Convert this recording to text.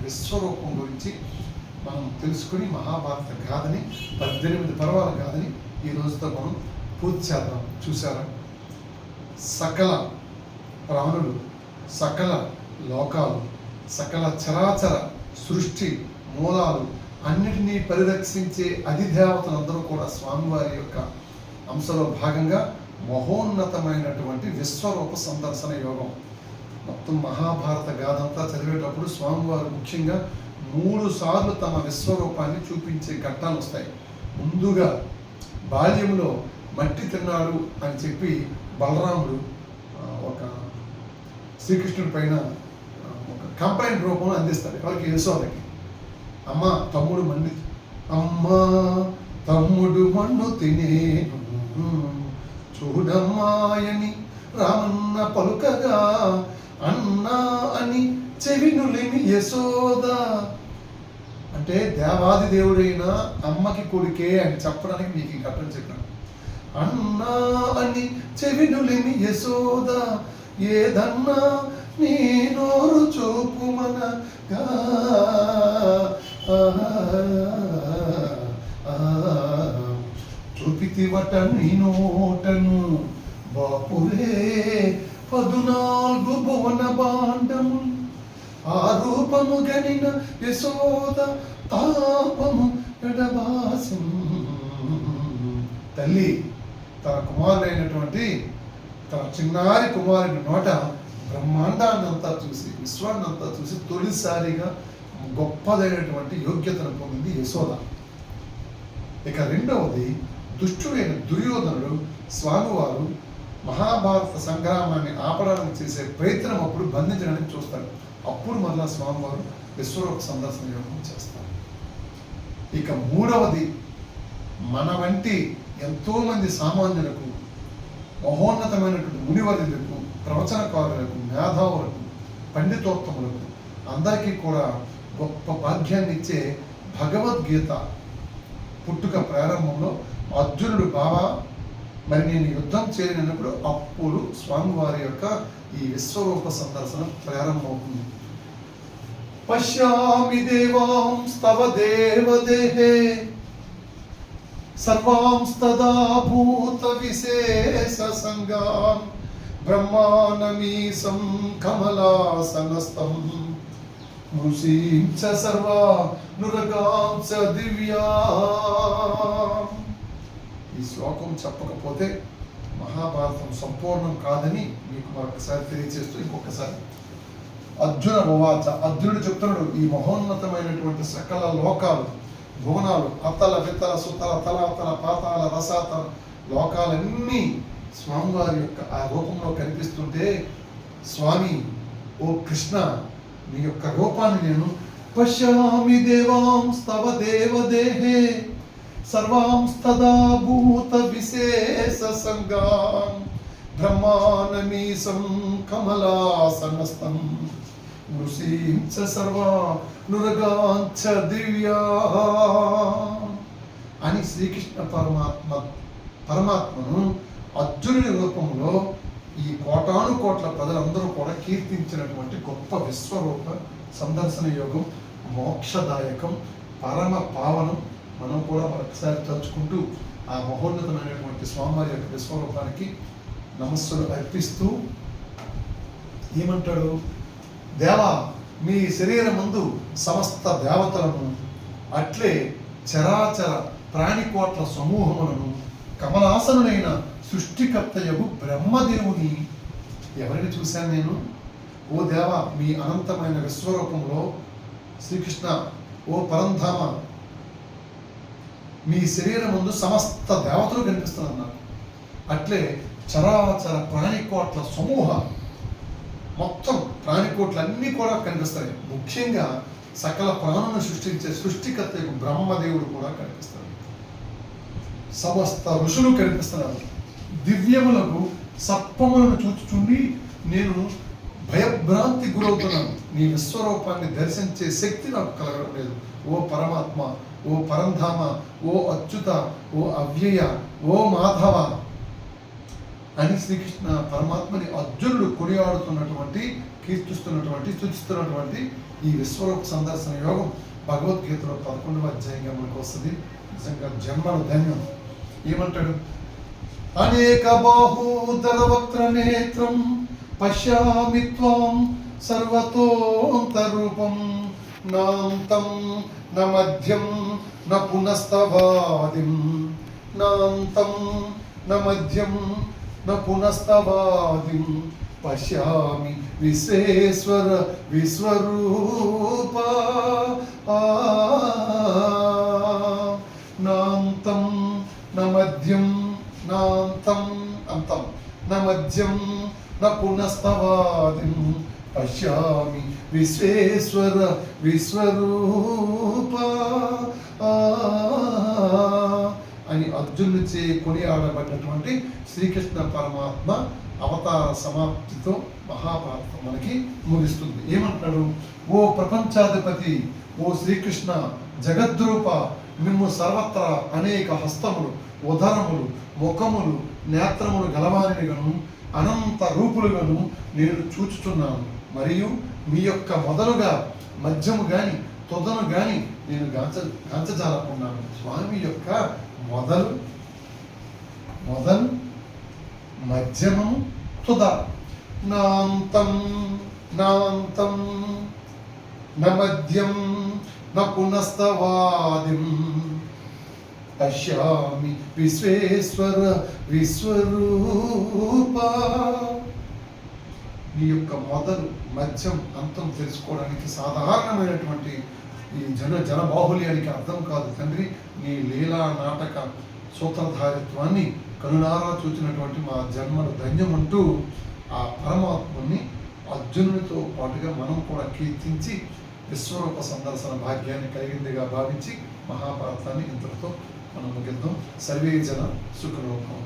విశ్వరూపం గురించి మనం తెలుసుకుని మహాభారత గాథని 18 పర్వాల గాథని ఈ రోజుతో మనం పూర్తి చేద్దాం. చూసారా, సకల ప్రాణులు, సకల లోకాలు, సకల చరాచర సృష్టి మూలాలు అన్నిటినీ పరిరక్షించే అధిదేవతలందరూ కూడా స్వామివారి యొక్క అంశలో భాగంగా మహోన్నతమైనటువంటి విశ్వరూప సందర్శన యోగం. మొత్తం మహాభారత గాథంతా చదివేటప్పుడు స్వామివారు ముఖ్యంగా 3 సార్లు తమ విశ్వరూపాన్ని చూపించే ఘట్టాలు వస్తాయి. ముందుగా బాల్యంలో మట్టి తిన్నాడు అని చెప్పి బలరాముడు ఒక శ్రీకృష్ణుడి పైన ఒక కంప్లైంట్ రూపంలో అందిస్తాడు. ఎవరికి? యశోదకి. అమ్మ తమ్ముడు మన్ను తినేను చూడమ్మాయని రామన్న పలుకగా అన్నా అని చెవినులేమి యశోద. అంటే దేవాది దేవుడైన అమ్మకి కొడుకే అని చెప్పడానికి మీకు ఈ ఘట్టం చెప్పాను. అన్నా అని చెవినులేమి యశోద ఏదన్నా నీ నోరు చూపుమనగా చూపితివట నీ నోటను బాపురే 14 భువన భాండము ఆ రూపము గనిన యశోద తాపము ఎడబాసి. తల్లి తన కుమారుడైనటువంటి తన చిన్నారి కుమారుడి నోట బ్రహ్మాండాన్నంతా చూసి, విశ్వాన్నంతా చూసి తొలిసారిగా గొప్పదైనటువంటి యోగ్యతను పొందింది యశోద. ఇక రెండవది, దుష్టుడైన దుర్యోధనుడు స్వామివారు మహాభారత సంగ్రామాన్ని ఆపడానికి చేసే ప్రయత్నం అప్పుడు బంధించడానికి చూస్తాడు. అప్పుడు మళ్ళా స్వామివారు విశ్వరూప సందర్శన యోగం చేస్తారు. ఇక మూడవది, మన వంటి ఎంతోమంది సామాన్యులకు, మహోన్నతమైనటువంటి మునివర్యులకు, ప్రవచనకారులకు, మేధావులకు, పండితోత్తములకు అందరికీ కూడా గొప్ప భాగ్యాన్ని ఇచ్చే భగవద్గీత పుట్టుక ప్రారంభంలో అర్జునుడు బావా మరి నేను యుద్ధం చేయనప్పుడు అప్పుడు స్వామివారి యొక్క ఈ విశ్వరూప సందర్శన ప్రారంభమవుతుంది. పశ్యామి దేవాంస్తవ దేవదేహే సర్వాంస్తదా భూత విశేష సంగాం బ్రహ్మానమీశం కమలాసనస్థం మృషీంచ సర్వా నురగాంచ దివ్యా. ఈ శ్లోకం చెప్పకపోతే మహాభారతం సంపూర్ణం కాదని మీకు మరొకసారి తెలియజేస్తూ ఇంకొకసారి అర్జున ఉవాచ, అర్జునుడు చెప్తున్నాడు, ఈ మహోన్నతమైనటువంటి సకల లోకాలు, భువనాలు, అతల వితల సుతల తలాతల పాతాల రసాతల లోకాలన్నీ స్వామివారి యొక్క ఆ రూపంలో కనిపిస్తుంటే, స్వామి ఓ కృష్ణ నీ యొక్క రూపాన్ని నేను పశ్యామి దేవాంస్తవ దేవదేహే సర్వాంస్తదా భూత విశేష సంగాం బ్రహ్మానమీశం కమలాసనస్థం నృసించ సర్వా నురగాంచ దివ్యా అని శ్రీకృష్ణ పరమాత్మను అర్జునుడి రూపంలో ఈ కోటాను కోట్ల ప్రజలందరూ కూడా కీర్తించినటువంటి గొప్ప విశ్వరూప సందర్శన యోగం మోక్షదాయకం, పరమ పావనం. మనం కూడా మరొకసారి తలుచుకుంటూ ఆ మహోన్నతమైనటువంటి స్వామివారి యొక్క విశ్వరూపానికి నమస్సులు అర్పిస్తూ ఏమంటాడు, దేవా మీ శరీరం ముందు సమస్త దేవతలను, అట్లే చరాచర ప్రాణికోట్ల సమూహములను, కమలాసనుడైన సృష్టికర్తయగు బ్రహ్మదేవుని ఎవరిని చూశాను నేను? ఓ దేవా మీ అనంతమైన విశ్వరూపంలో శ్రీకృష్ణ, ఓ పరంధామ మీ శరీరం ముందు సమస్త దేవతలు కనిపిస్తున్నారు నాకు. అట్లే చరాచర ప్రాణికోట్ల సమూహ, మొత్తం ప్రాణికోట్లన్నీ కూడా కనిపిస్తాయి. ముఖ్యంగా సకల ప్రాణులను సృష్టించే సృష్టికర్త బ్రహ్మదేవుడు కూడా కనిపిస్తాడు. సమస్త ఋషులు కనిపిస్తున్నారు. దివ్యములకు సర్పములను చూచుచుండి నేను భయభ్రాంతి గురవుతున్నాను. నీ విశ్వరూపాన్ని దర్శించే శక్తి నాకు కలగడం లేదు. ఓ పరమాత్మ, ఓ పరంధామ, ఓ అచ్యుత, ఓ అవ్యయ, ఓ మాధవ అని శ్రీకృష్ణ పరమాత్మని అర్జునుడు కొనియాడుతున్నటువంటి కీర్తిస్తున్నటువంటి స్తుతిస్తున్నటువంటి ఈ విశ్వరూప సందర్శన యోగం భగవద్గీతలో 11వ అధ్యాయంగా మనకు వస్తుంది. నిజంగా జన్మల ధన్యం. ఏమంటాడు? అనేక బాహూదర వక్ర నేత్రం పశ్యామి త్వాం సర్వతోంతరూపం నాంతం న మధ్యం న పునస్తవాదిం నాంతం న మధ్యం న పునస్తవాదిం పశ్యామి విశ్వేశ్వర విశ్వరూప నాంతం న మధ్యం నాంతం అంతం న మధ్యం న పునస్తవాదిం పశ్యామి విశ్వేశ్వర విశ్వరూప అని అర్జునుచే కొనియాడబడినటువంటి శ్రీకృష్ణ పరమాత్మ అవతార సమాప్తితో మహాభారతం మనకి ముగిస్తుంది. ఏమంటాడు? ఓ ప్రపంచాధిపతి, ఓ శ్రీకృష్ణ జగద్రూప, మిమ్ము సర్వత్రా అనేక హస్తములు, ఉదరములు, ముఖములు, నేత్రములు గలవారినిగను అనంత రూపులుగాను నేను చూచుచున్నాను. మరియు మీ యొక్క మొదలుగా మధ్యము గాని తుదను గాని నేను గాంచజాలకున్నాను. స్వామి యొక్క మొదలు మధ్యమము తుద నాంతం నాంతం న మధ్యం న పునస్తవాదిం పశ్యామి విశ్వేశ్వర విశ్వరూప. నీ యొక్క మొదలు మధ్యం అంతం తెలుసుకోవడానికి సాధారణమైనటువంటి ఈ జనబాహుల్యానికి అర్థం కాదు తండ్రి. నీ లీలా నాటక సూత్రధారిత్వాన్ని కనులారా చూచినటువంటి మా జన్మను ధన్యమంటూ ఆ పరమాత్మని అర్జునునితో పాటుగా మనం కూడా కీర్తించి విశ్వరూప సందర్శన భాగ్యాన్ని కలిగిందిగా భావించి మహాభారతాన్ని ఇంతటితో మనం ముగిద్దాం. సర్వే జన సుఖరూపం.